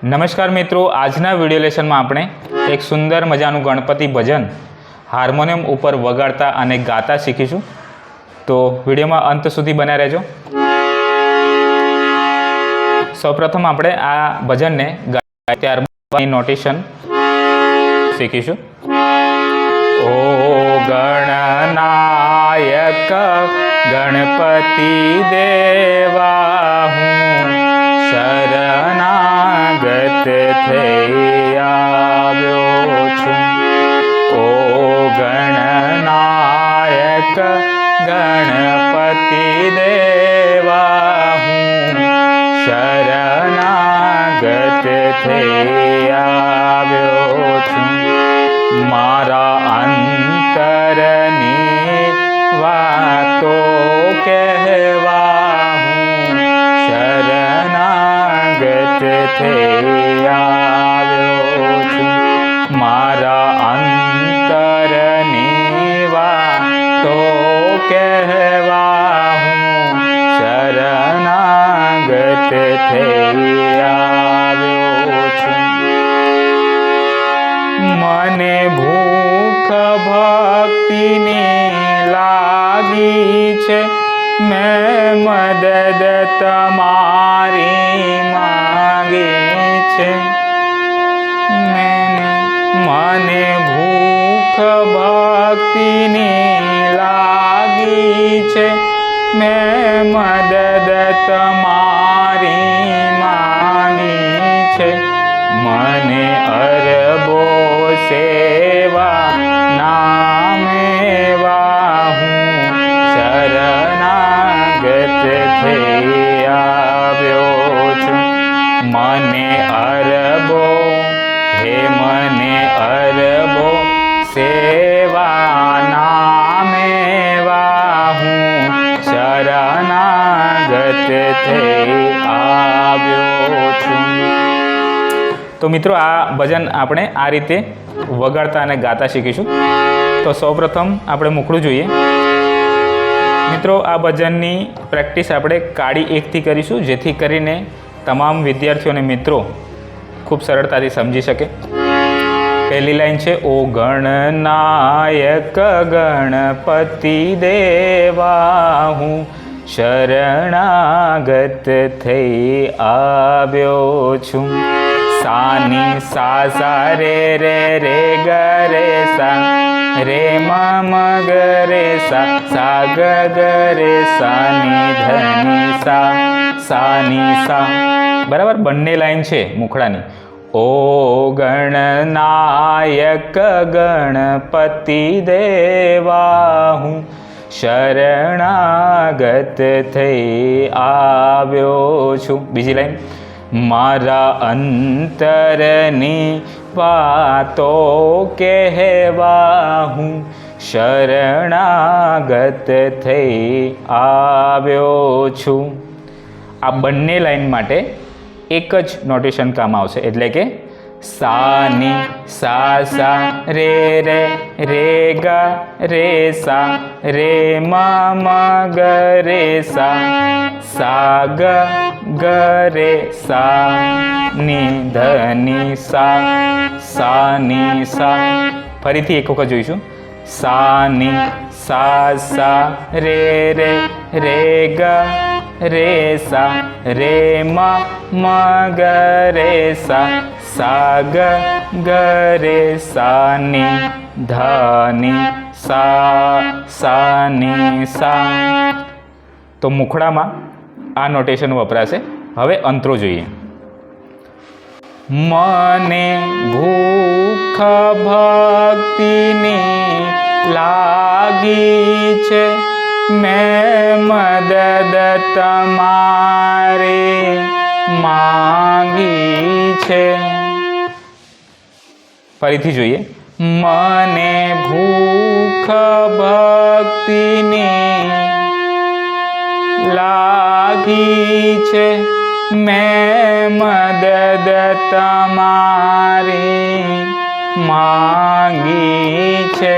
नमस्कार मित्रों, आजना video lesson में आपणे एक सुंदर मजानु गणपति भजन हार्मोनियम पर वगाड़ता अने गाता शीखीशुं। तो विडियो में अंत सुधी बन्या रहेजो। सौप्रथम आपणे आ भजन ने गाया त्यारबाद नोटेशन शीखीशुं। ओ गणनायक गणपति देवा हूँ शरणागत थई आव्यो छुं। ओ गणनायक गणपति देवा हूँ शरणागत थई आव्यो छुं। मारा अंतरनी वातो कहवा हूँ शरणागत थई आव्यो छुं। मारा अंतरनी वातो कहवा हूँ शरणागत थई आव्यो छुं। मने भूख भक्तिनी लागी छे, मैं मदद तमारी मांगे छे। मने भूख भक्तिनी लागी छे, मैं मदद तमारी मांगी छे। मने अरबो सेवा नामेवा हूँ शरणागत थई आव्यो छुं। मने अरबो हे मने अरबो सेवा नामेवा हूँ शरणागत थई आव्यो छुं। तो मित्रों आ भजन आपणे आ रीते वगाड़ता अने गाता शीखीशुं। तो सौप्रथम आपणे मुखड़ुं जोईए। मित्रों आ भजननी प्रेक्टिस आपणे काड़ी 1 थी करीशुं, जेथी करीने तमाम विद्यार्थीओ अने मित्रों खूब सरळताथी समजी शके। पहली लाइन छे ओ गणनायक गणपति देवा हूँ शरणागत थई आव्यो छुं। सानी सा सा रे रे रे ग रे सा रे म म ग रे सा सा ग ग रे सा नी धनी सा सा नी सा। बराबर बंने लाइन छे मुखड़ानी। ओ गणनायक गणपति देवा हूँ शरणागत थई आव्यो छुं। बीजी लाइन मारा अंतरनी वातो कहवा हूँ शरणागत थई आव्यो छुं। आ बंने लाइन माटे एक ज नोटेशन काम आवशे, एटले के सा नी सा सा रे रे रे ग रे सा रे म म ग रे सा सा ग ग रे सा नी धनी सा सा नी सा। फरीथी एक वखत जोईशुं। सा नी सा सा रे रे रे ग रे सा रे म म ग रे सा सा ग ग रे सा नी धनी सा सा नी सा। तो मुखड़ा में आ नोटेशन वपराशे। हवे अंतरो जोईए। मने भूख भक्तिनी लागी छे, मैं मदद तमारी मांगी छे। फरीथी जोईए। मने भूख भक्तिनी लागी छे, मैं मदद तमारी मांगी छे।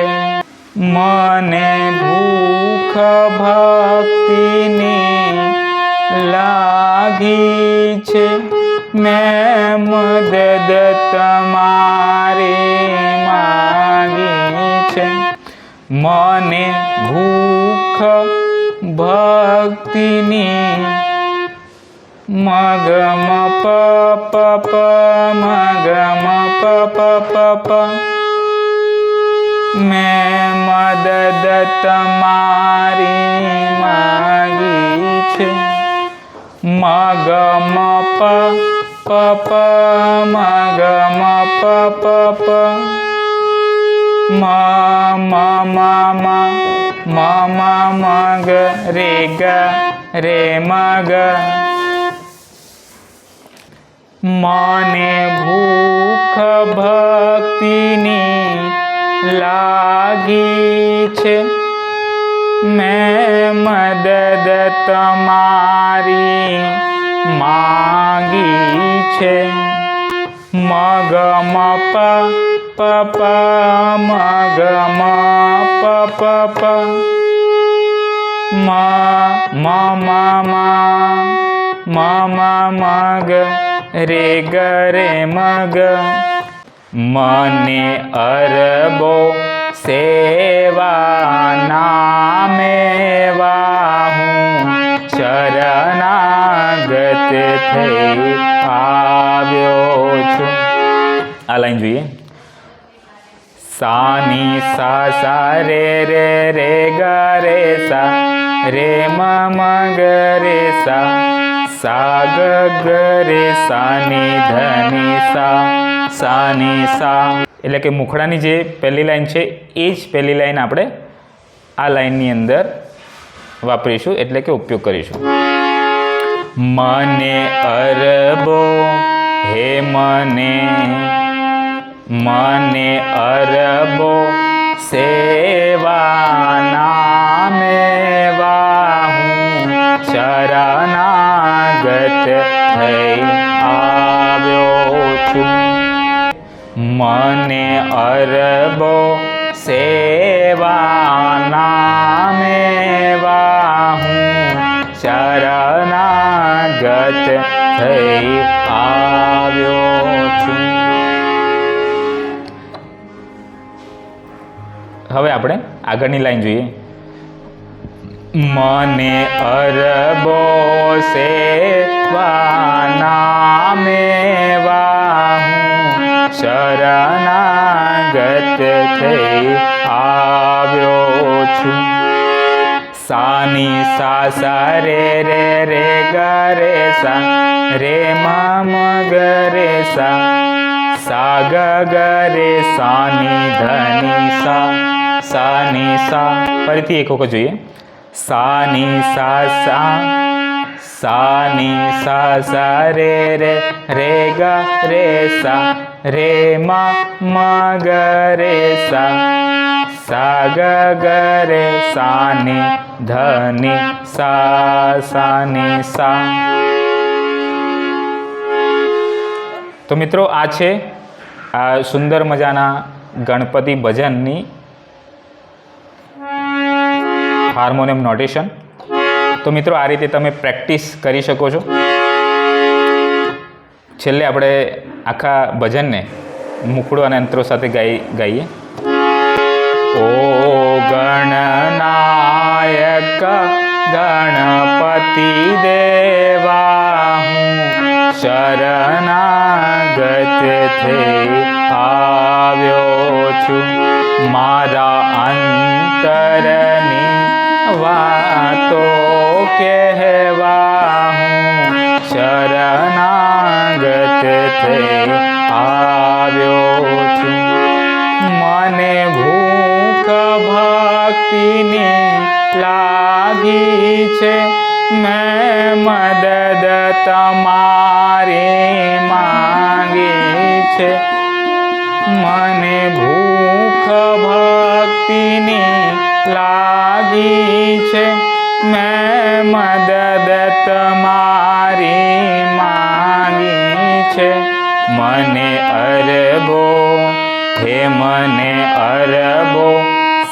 मने भूख भक्तिनी लागी छे, મેં મદદ તમારી માંગી છે. મને ભૂખ ભક્તિની મગમ પ પ પ મગમ પ પ પ પ મેં મદદ તમારી માંગી છે. મગમ પ પ પ મગમ પ પ પ મ મ મ મ મ મગ રે ગ રે મગ મને ભૂખ ભક્તિની લાગી છે. મેં મદદ તમારી માંગી છે. મગમ પ પ પ મગમ પ પ પ મ મ મ મ મ મગ રે ગ રે મગ મને અરબો સેવાના મેવા હું શરણાગત થઈ આવ્યો છું. આ લાઈન જોઈએ. સાની સા સા રે રે રે ગ રે સા રે મ મ ગ રે સા સા ગ ગ રે સાની ધની સા સાની સા. એટલે કે મુખડાની જે પહેલી લાઈન છે એ જ પહેલી લાઈન આપણે આ લાઈનની અંદર વાપરીશું, એટલે કે ઉપયોગ કરીશું. મને અરબો હે મને અરબો સેવાના મેવા હું શરણાગત થઈ આવ્યો છું. મને અરબો સેવાના મેવા હું શરણાગત થઈ આવ્યો છું. હવે આપણે આગળની લાઈન જોઈએ. મને અરબો સેવાના મેવા હું શરણાગત થઈ આવ્યો છું. સાની સા સા રે રે રે ગ રે સા રે મ મ ગ રે સા સા ગ ગ રે સાની ધની સા સાની સા. ફરીથી એક વખત જોઈએ. સાની સા સા સાની સા સા રે રે રે ગ રે સા રે મ મ ગ રે સા સા ગ ગ રે સાની ધની સા સાની સા. તો મિત્રો આ છે આ સુંદર મજાના ગણપતિ ભજનની હાર્મોનિયમ નોટેશન. તો મિત્રો આ રીતે તમે પ્રેક્ટિસ કરી શકો છો. છેલ્લે આપણે આખા ભજનને મુખડો અને અંતરો સાથે ગાઈએ. ઓ ગણનાયક ગણપતિ દેવા હું શરણાગત થઈ આવ્યો છું. મારા અંતરની વાતો કહેવા હું શરણાગત થઈ આવ્યો છું. મને ભૂખ ભક્તિની લાગી છે. મેં મદદ તમારી માંગી છે. મને ભૂખ ભક્તિની લાગી છે. મેં મદદ તમારી માંગી છે. મને અરબો હે મને અરબો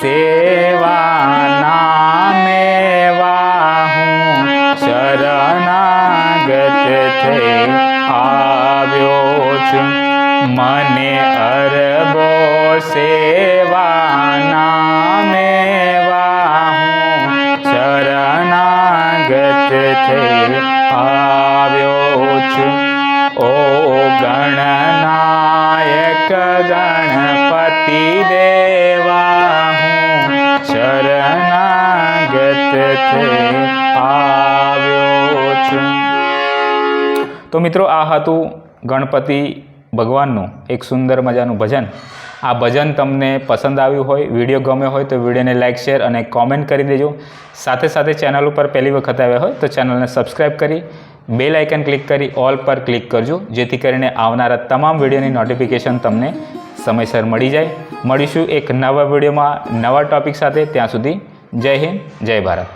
સેવાના મેવા હું શરણાગત થઈ આવ્યો છું મને અરબો સેવાના મેવા હું શરણાગત થઈ આવ્યો છું ઓ ગણનાયક ગણપતિ દેવા હું શરણાગત થઈ આવ્યો છું। તો મિત્રો આ હતું ગણપતિ ભગવાનનું એક સુંદર મજાનું ભજન। આ ભજન તમને પસંદ આવ્યું હોય, વિડીયો ગમ્યો હોય તો વિડીયોને લાઇક, શેર અને કોમેન્ટ કરી દેજો। સાથે સાથે ચેનલ ઉપર પહેલી વખત આવ્યા હોય તો ચેનલને સબસ્ક્રાઈબ કરી બેલ આઇકન ક્લિક કરી ઓલ પર ક્લિક કરજો, જેથી કરીને આવનારા તમામ વિડીયોની નોટિફિકેશન તમને સમયસર મળી જાય। મળીશું એક નવા વિડીયોમાં નવા ટૉપિક સાથે। ત્યાં સુધી જય હિન્દ, જય ભારત।